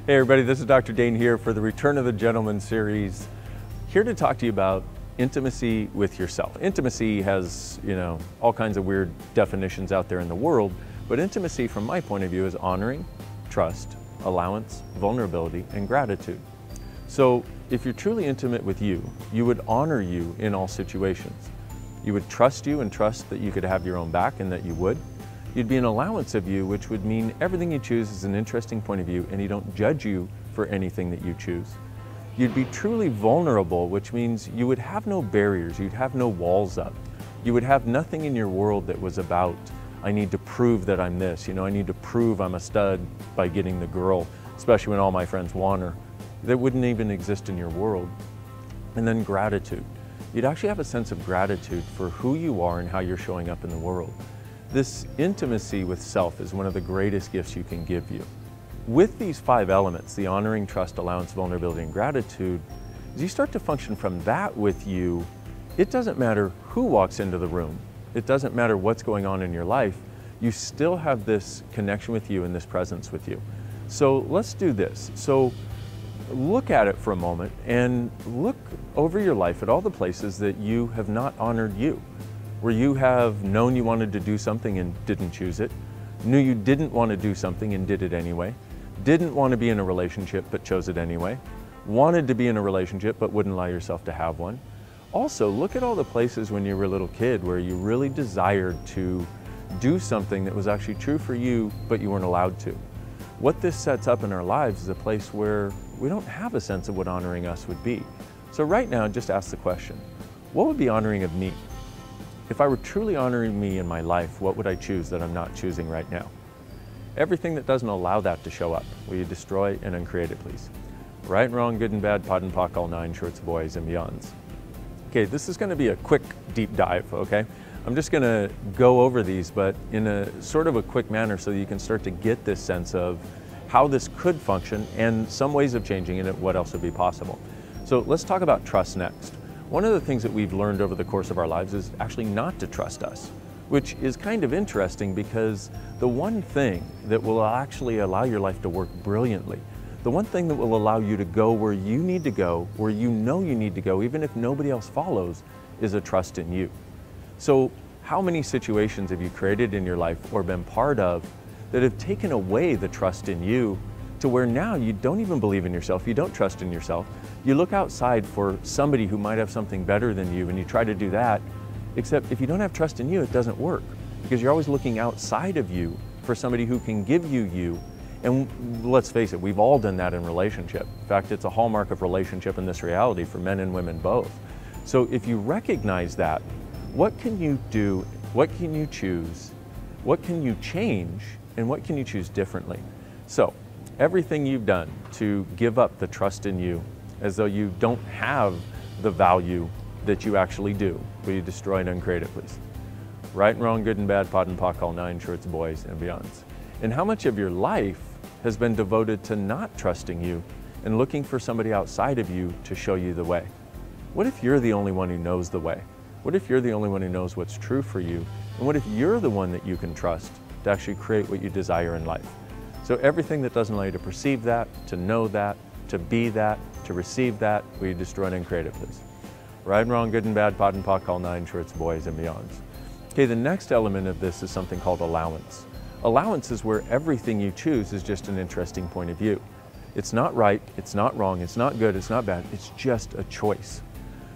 Hey everybody, this is Dr. Dain Heer for the Return of the Gentleman series. Here to talk to you about intimacy with yourself. Intimacy has, all kinds of weird definitions out there in the world, but intimacy from my point of view is honoring, trust, allowance, vulnerability, and gratitude. So if you're truly intimate with you, you would honor you in all situations. You would trust you and trust that you could have your own back and that you would. You'd be an allowance of you, which would mean everything you choose is an interesting point of view and you don't judge you for anything that you choose. You'd be truly vulnerable, which means you would have no barriers, you'd have no walls up. You would have nothing in your world that was about, I need to prove that I'm this, I need to prove I'm a stud by getting the girl, especially when all my friends want her. That wouldn't even exist in your world. And then gratitude. You'd actually have a sense of gratitude for who you are and how you're showing up in the world. This intimacy with self is one of the greatest gifts you can give you. With these 5 elements, the honoring, trust, allowance, vulnerability, and gratitude, as you start to function from that with you, it doesn't matter who walks into the room. It doesn't matter what's going on in your life. You still have this connection with you and this presence with you. So let's do this. So look at it for a moment and look over your life at all the places that you have not honored you, where you have known you wanted to do something and didn't choose it, knew you didn't want to do something and did it anyway, didn't want to be in a relationship but chose it anyway, wanted to be in a relationship but wouldn't allow yourself to have one. Also, look at all the places when you were a little kid where you really desired to do something that was actually true for you but you weren't allowed to. What this sets up in our lives is a place where we don't have a sense of what honoring us would be. So right now, just ask the question, what would be honoring of me? If I were truly honoring me in my life, what would I choose that I'm not choosing right now? Everything that doesn't allow that to show up, will you destroy and uncreate it, please? Right and wrong, good and bad, pod and pock, all 9 shorts, boys and beyonds. Okay, this is gonna be a quick deep dive, okay? I'm just gonna go over these, but in a sort of a quick manner so that you can start to get this sense of how this could function and some ways of changing it and what else would be possible. So let's talk about trust next. One of the things that we've learned over the course of our lives is actually not to trust us, which is kind of interesting because the one thing that will actually allow your life to work brilliantly, the one thing that will allow you to go where you need to go, where you know you need to go, even if nobody else follows, is a trust in you. So how many situations have you created in your life or been part of that have taken away the trust in you to where now you don't even believe in yourself, you don't trust in yourself, you look outside for somebody who might have something better than you and you try to do that, except if you don't have trust in you, it doesn't work because you're always looking outside of you for somebody who can give you you. And let's face it, we've all done that in relationship. In fact, it's a hallmark of relationship in this reality for men and women both. So if you recognize that, what can you do, what can you choose, what can you change, and what can you choose differently? So everything you've done to give up the trust in you as though you don't have the value that you actually do, will you destroy and uncreate it, please? Right and wrong, good and bad, pod and pock, all 9 shorts, boys and beyonds. And how much of your life has been devoted to not trusting you and looking for somebody outside of you to show you the way? What if you're the only one who knows the way? What if you're the only one who knows what's true for you? And what if you're the one that you can trust to actually create what you desire in life? So everything that doesn't allow you to perceive that, to know that, to be that, to receive that, will you destroy and uncreate it, please? Right and wrong, good and bad, pod and pock, all 9 shorts, boys and beyonds. Okay, the next element of this is something called allowance. Allowance is where everything you choose is just an interesting point of view. It's not right, it's not wrong, it's not good, it's not bad, it's just a choice.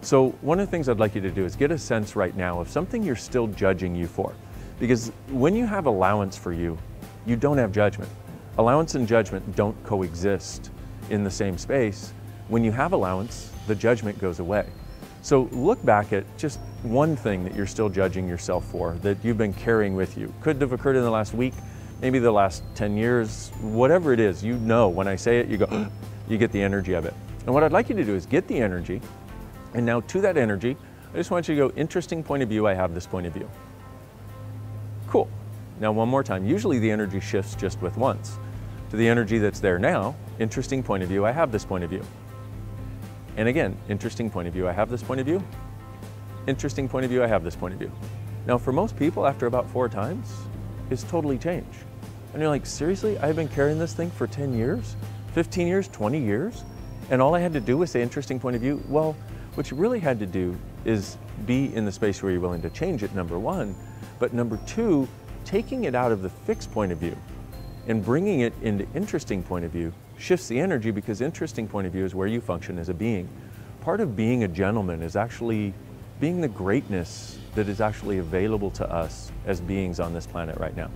So one of the things I'd like you to do is get a sense right now of something you're still judging you for. Because when you have allowance for you, you don't have judgment. Allowance and judgment don't coexist in the same space. When you have allowance, the judgment goes away. So look back at just one thing that you're still judging yourself for, that you've been carrying with you. Could have occurred in the last week, maybe the last 10 years, whatever it is, when I say it, you go, you get the energy of it. And what I'd like you to do is get the energy, and now to that energy, I just want you to go, interesting point of view, I have this point of view. Cool. Now one more time, usually the energy shifts just with once. To the energy that's there now, interesting point of view, I have this point of view. And again, interesting point of view, I have this point of view. Interesting point of view, I have this point of view. Now for most people, after about 4 times, it's totally changed. And you're like, seriously, I've been carrying this thing for 10 years? 15 years, 20 years? And all I had to do was say interesting point of view? Well, what you really had to do is be in the space where you're willing to change it, number one. But number two, taking it out of the fixed point of view and bringing it into interesting point of view shifts the energy, because interesting point of view is where you function as a being. Part of being a gentleman is actually being the greatness that is actually available to us as beings on this planet right now.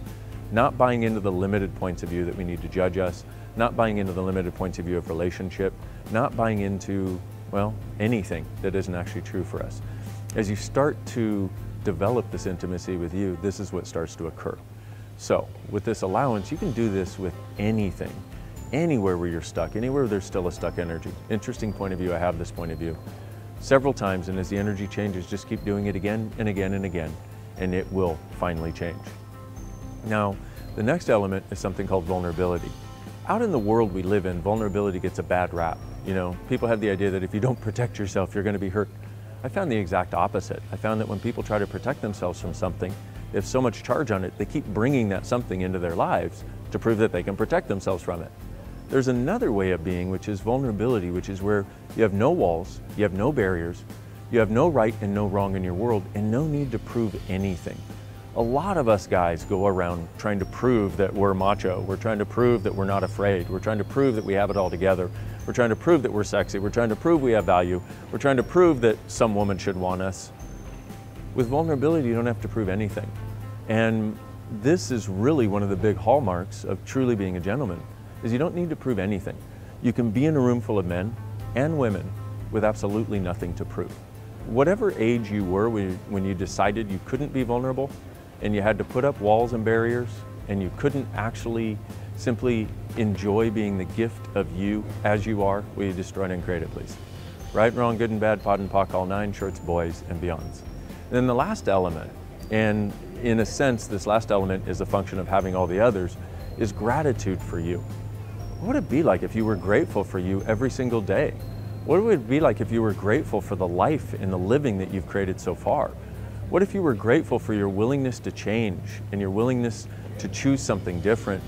Not buying into the limited points of view that we need to judge us, not buying into the limited points of view of relationship, not buying into, well, anything that isn't actually true for us. As you start to develop this intimacy with you, this is what starts to occur. So with this allowance, you can do this with anything, anywhere where you're stuck, anywhere there's still a stuck energy. Interesting point of view, I have this point of view several times, and as the energy changes, just keep doing it again and again and again, and it will finally change. Now, the next element is something called vulnerability. Out in the world we live in, vulnerability gets a bad rap. You know, people have the idea that if you don't protect yourself, you're going to be hurt. I found the exact opposite. I found that when people try to protect themselves from something, they have so much charge on it, they keep bringing that something into their lives to prove that they can protect themselves from it. There's another way of being, which is vulnerability, which is where you have no walls, you have no barriers, you have no right and no wrong in your world, and no need to prove anything. A lot of us guys go around trying to prove that we're macho. We're trying to prove that we're not afraid. We're trying to prove that we have it all together. We're trying to prove that we're sexy. We're trying to prove we have value. We're trying to prove that some woman should want us. With vulnerability, you don't have to prove anything. And this is really one of the big hallmarks of truly being a gentleman, is you don't need to prove anything. You can be in a room full of men and women with absolutely nothing to prove. Whatever age you were when you decided you couldn't be vulnerable and you had to put up walls and barriers and you couldn't actually simply enjoy being the gift of you as you are, will you destroy it and create it, please? Right, wrong, good and bad, pod and pock, all nine, shorts, boys, and beyonds. Then the last element, and in a sense, this last element is a function of having all the others, is gratitude for you. What would it be like if you were grateful for you every single day? What would it be like if you were grateful for the life and the living that you've created so far? What if you were grateful for your willingness to change and your willingness to choose something different?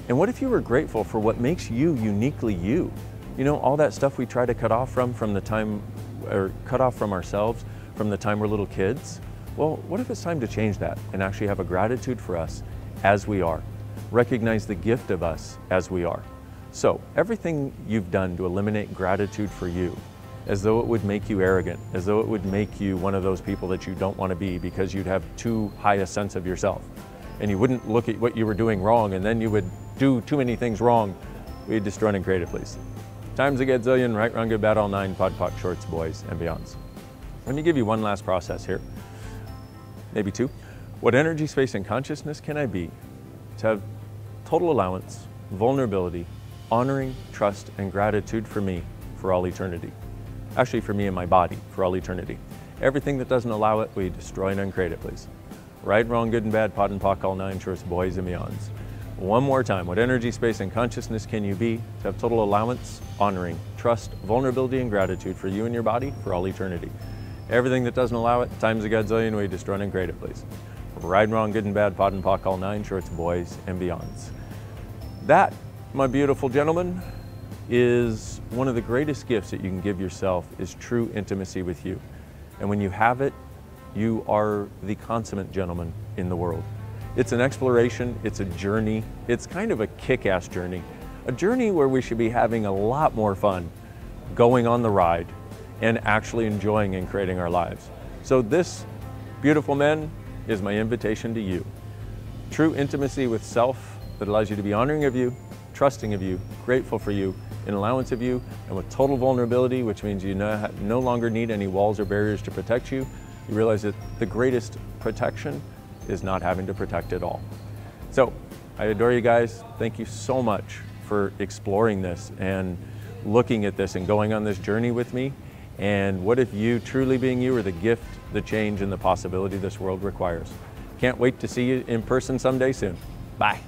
And what if you were grateful for what makes you uniquely you? You know, all that stuff we try to cut off from the time, or cut off from ourselves from the time we're little kids? Well, what if it's time to change that and actually have a gratitude for us as we are? Recognize the gift of us as we are. So everything you've done to eliminate gratitude for you, as though it would make you arrogant, as though it would make you one of those people that you don't want to be because you'd have too high a sense of yourself and you wouldn't look at what you were doing wrong, and then you would do too many things wrong, we'd destroy and create it, please. Times a gazillion, right, wrong, good, bad, all nine, pod, pock, shorts, boys, and beyonds. Let me give you one last process here, maybe two. What energy, space, and consciousness can I be to have total allowance, vulnerability, honoring, trust, and gratitude for me for all eternity? Actually, for me and my body for all eternity. Everything that doesn't allow it, we destroy and uncreate it, please. Right, wrong, good and bad, pod and pock, all nine, shorts, boys, and beyonds. One more time, what energy, space, and consciousness can you be to have total allowance, honoring, trust, vulnerability, and gratitude for you and your body for all eternity? Everything that doesn't allow it, times a godzillion, we destroy and uncreate it, please. Right, wrong, good and bad, pod and pock, all nine, shorts, boys, and beyonds. That, my beautiful gentlemen, is one of the greatest gifts that you can give yourself, is true intimacy with you. And when you have it, you are the consummate gentleman in the world. It's an exploration, it's a journey, it's kind of a kick-ass journey. A journey where we should be having a lot more fun going on the ride and actually enjoying and creating our lives. So this, beautiful men, is my invitation to you. True intimacy with self that allows you to be honoring of you, trusting of you, grateful for you, in allowance of you, and with total vulnerability, which means you no longer need any walls or barriers to protect you. You realize that the greatest protection is not having to protect at all. So I adore you guys. Thank you so much for exploring this and looking at this and going on this journey with me. And what if you, truly being you, are the gift, the change, and the possibility this world requires? Can't wait to see you in person someday soon. Bye.